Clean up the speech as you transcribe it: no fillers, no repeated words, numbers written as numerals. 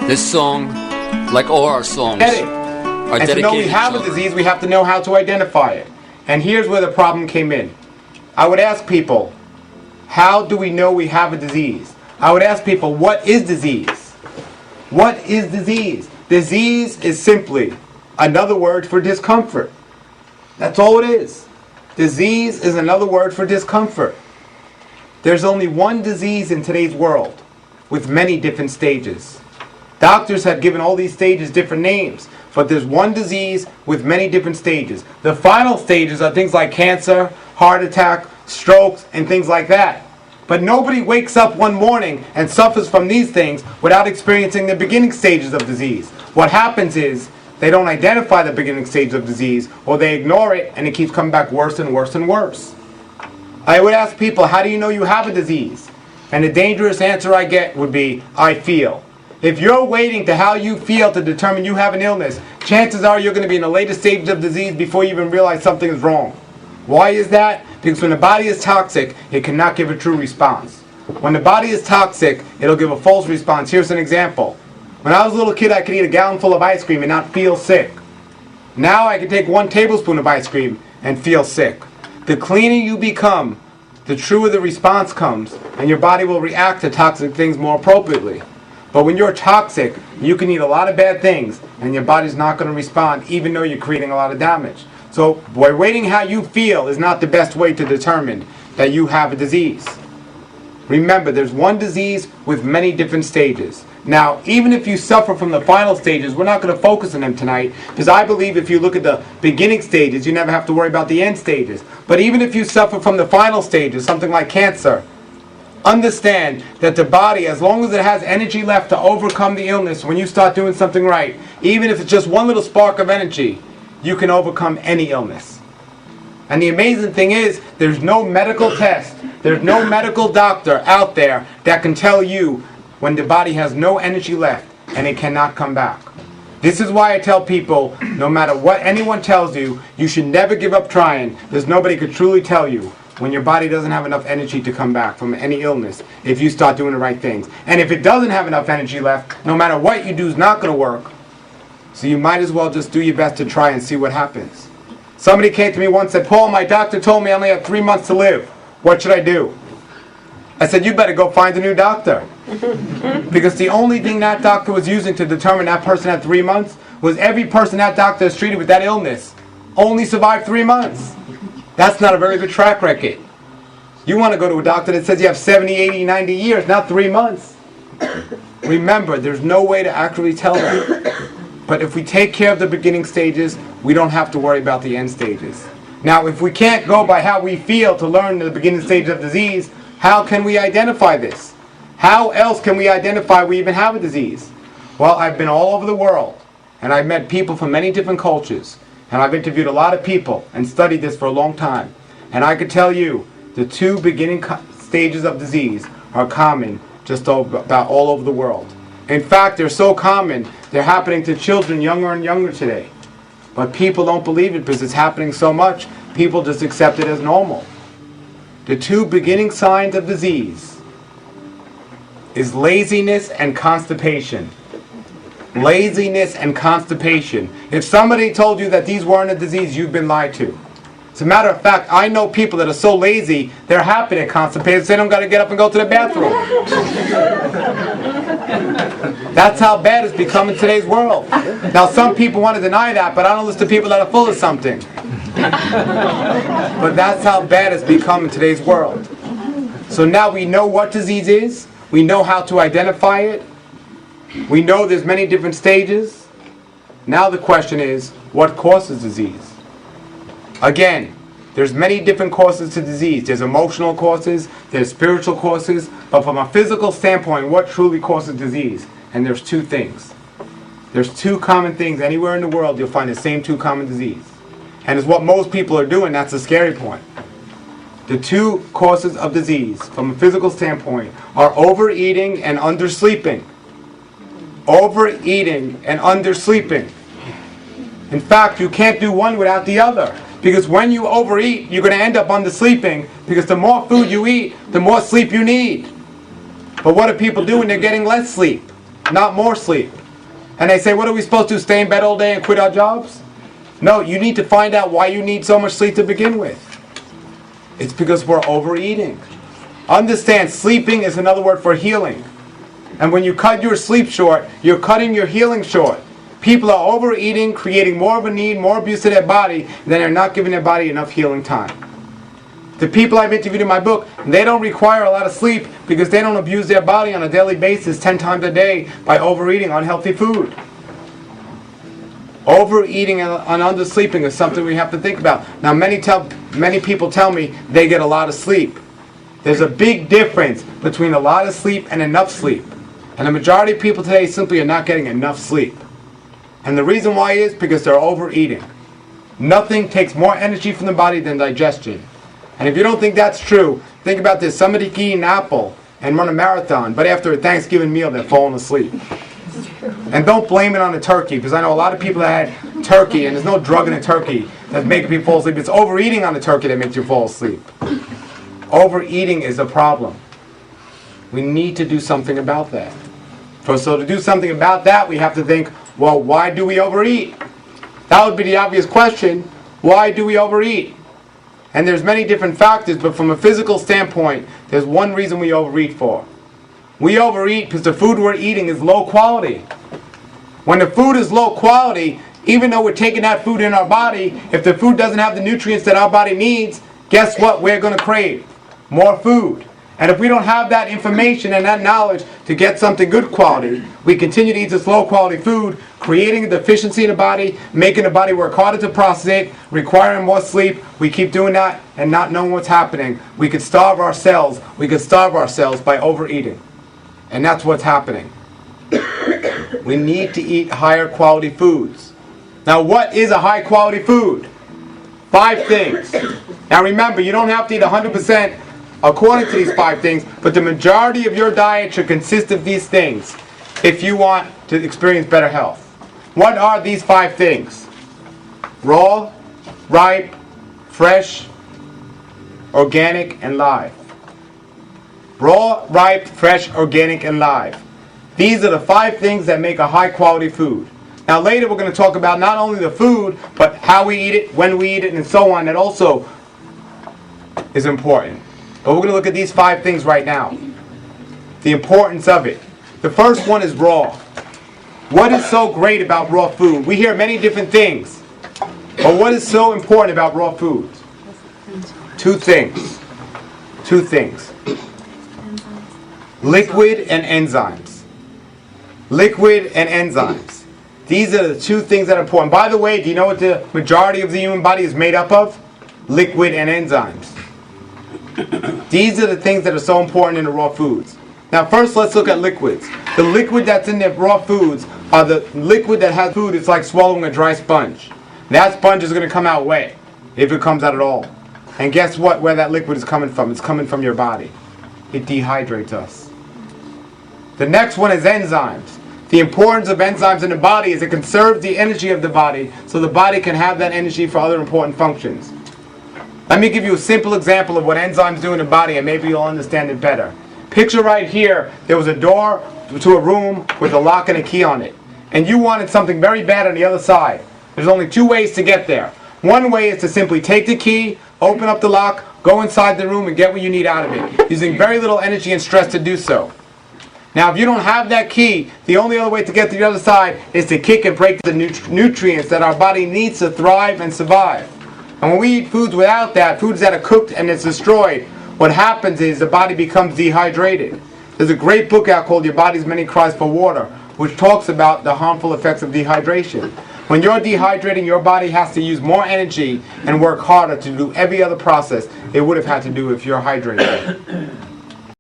This song, like all our songs, are And to know we dedicated have a to disease, we have to know how to identify it. And here's where the problem came in. I would ask people, how do we know we have a disease? I would ask people, what is disease? What is disease? Disease is simply another word for discomfort. That's all it is. Disease is another word for discomfort. There's only one disease in today's world with many different stages. Doctors have given all these stages different names, but there's one disease with many different stages. The final stages are things like cancer, heart attack, strokes, and things like that. But nobody wakes up one morning and suffers from these things without experiencing the beginning stages of disease. What happens is they don't identify the beginning stage of disease, or they ignore it, and it keeps coming back worse and worse and worse. I would ask people, how do you know you have a disease? And the dangerous answer I get would be, I feel. If you're waiting to how you feel to determine you have an illness, chances are you're going to be in the latest stages of disease before you even realize something is wrong. Why is that? Because when the body is toxic, it cannot give a true response. When the body is toxic, it'll give a false response. Here's an example. When I was a little kid, I could eat a gallon full of ice cream and not feel sick. Now I can take 1 tablespoon of ice cream and feel sick. The cleaner you become, the truer the response comes, and your body will react to toxic things more appropriately. But when you're toxic, you can eat a lot of bad things, and your body's not going to respond, even though you're creating a lot of damage. So, by waiting how you feel is not the best way to determine that you have a disease. Remember, there's one disease with many different stages. Now, even if you suffer from the final stages, we're not going to focus on them tonight, because I believe if you look at the beginning stages, you never have to worry about the end stages. But even if you suffer from the final stages, something like cancer, understand that the body, as long as it has energy left to overcome the illness, when you start doing something right, even if it's just one little spark of energy, you can overcome any illness. And the amazing thing is, there's no medical test, there's no medical doctor out there that can tell you when the body has no energy left and it cannot come back. This is why I tell people, no matter what anyone tells you, you should never give up trying, because nobody could truly tell you when your body doesn't have enough energy to come back from any illness if you start doing the right things. And if it doesn't have enough energy left, no matter what you do is not going to work. So you might as well just do your best to try and see what happens. Somebody came to me once and said, Paul, my doctor told me I only have 3 months to live. What should I do? I said, you better go find a new doctor. Because the only thing that doctor was using to determine that person had 3 months was every person that doctor has treated with that illness only survived 3 months. That's not a very good track record. You want to go to a doctor that says you have 70, 80, 90 years, not 3 months. Remember, there's no way to accurately tell that. But if we take care of the beginning stages, we don't have to worry about the end stages. Now, if we can't go by how we feel to learn the beginning stages of disease, how can we identify this? How else can we identify we even have a disease? Well, I've been all over the world, and I've met people from many different cultures, and I've interviewed a lot of people and studied this for a long time. And I could tell you, the 2 beginning stages of disease are common just about all over the world. In fact, they're so common, they're happening to children younger and younger today. But people don't believe it because it's happening so much, people just accept it as normal. The 2 beginning signs of disease is laziness and constipation. Laziness and constipation. If somebody told you that these weren't a disease, you've been lied to. As a matter of fact, I know people that are so lazy, they're happy they're constipated, so they don't got to get up and go to the bathroom. That's how bad it's become in today's world. Now, some people want to deny that, but I don't listen to people that are full of something. But that's how bad it's become in today's world. So now we know what disease is. We know how to identify it. We know there's many different stages. Now the question is, what causes disease? Again, there's many different causes to disease. There's emotional causes, there's spiritual causes, but from a physical standpoint, what truly causes disease? And there's 2 things. There's 2 common things. Anywhere in the world, you'll find the same 2 common disease. And it's what most people are doing. That's the scary point. The 2 causes of disease, from a physical standpoint, are overeating and undersleeping. Overeating and undersleeping. In fact, you can't do one without the other. Because when you overeat, you're going to end up undersleeping, because the more food you eat, the more sleep you need. But what do people do when they're getting less sleep? not more sleep. And they say, what are we supposed to do, stay in bed all day and quit our jobs? No, you need to find out why you need so much sleep to begin with. It's because we're overeating. Understand, sleeping is another word for healing. And when you cut your sleep short, you're cutting your healing short. People are overeating, creating more of a need, more abuse to their body, and then they're not giving their body enough healing time. The people I've interviewed in my book, they don't require a lot of sleep because they don't abuse their body on a daily basis 10 times a day by overeating unhealthy food. Overeating and undersleeping is something we have to think about. Now many people tell me they get a lot of sleep. There's a big difference between a lot of sleep and enough sleep. And the majority of people today simply are not getting enough sleep. And the reason why is because they're overeating. Nothing takes more energy from the body than digestion. And if you don't think that's true, think about this. Somebody can eat an apple and run a marathon, but after a Thanksgiving meal, they're falling asleep. And don't blame it on the turkey, because I know a lot of people that had turkey, and there's no drug in the turkey that's making people fall asleep. It's overeating on the turkey that makes you fall asleep. Overeating is a problem. We need to do something about that. So to do something about that, we have to think, well, why do we overeat? That would be the obvious question. Why do we overeat? And there's many different factors, but from a physical standpoint, there's one reason we overeat for. We overeat because the food we're eating is low quality. When the food is low quality, even though we're taking that food in our body, if the food doesn't have the nutrients that our body needs, guess what we're going to crave? More food. And if we don't have that information and that knowledge to get something good quality, we continue to eat this low quality food, creating a deficiency in the body, making the body work harder to process it, requiring more sleep. We keep doing that and not knowing what's happening. We could starve ourselves. We could starve ourselves by overeating. And that's what's happening. We need to eat higher quality foods. Now, what is a high quality food? 5 things. Now remember, you don't have to eat 100% according to these 5 things, but the majority of your diet should consist of these things if you want to experience better health. What are these 5 things? Raw, ripe, fresh, organic, and live. Raw, ripe, fresh, organic, and live. These are the 5 things that make a high quality food. Now later we're going to talk about not only the food, but how we eat it, when we eat it, and so on. That also is important. But we're going to look at these 5 things right now. The importance of it. The first one is raw. What is so great about raw food? We hear many different things. But what is so important about raw food? 2 things. 2 things. Liquid and enzymes. Liquid and enzymes. These are the 2 things that are important. By the way, do you know what the majority of the human body is made up of? Liquid and enzymes. These are the things that are so important in the raw foods. Now first let's look at liquids. The liquid that's in the raw foods are the liquid that has food. It's like swallowing a dry sponge. That sponge is going to come out wet, if it comes out at all. And guess what? Where that liquid is coming from? It's coming from your body. It dehydrates us. The next one is enzymes. The importance of enzymes in the body is it conserves the energy of the body so the body can have that energy for other important functions. Let me give you a simple example of what enzymes do in the body and maybe you'll understand it better. Picture right here, there was a door to a room with a lock and a key on it. And you wanted something very bad on the other side. There's only 2 ways to get there. One way is to simply take the key, open up the lock, go inside the room and get what you need out of it, using very little energy and stress to do so. Now if you don't have that key, the only other way to get to the other side is to kick and break the nutrients that our body needs to thrive and survive. And when we eat foods without that, foods that are cooked and it's destroyed, what happens is the body becomes dehydrated. There's a great book out called Your Body's Many Cries for Water, which talks about the harmful effects of dehydration. When you're dehydrating, your body has to use more energy and work harder to do every other process it would have had to do if you're hydrated.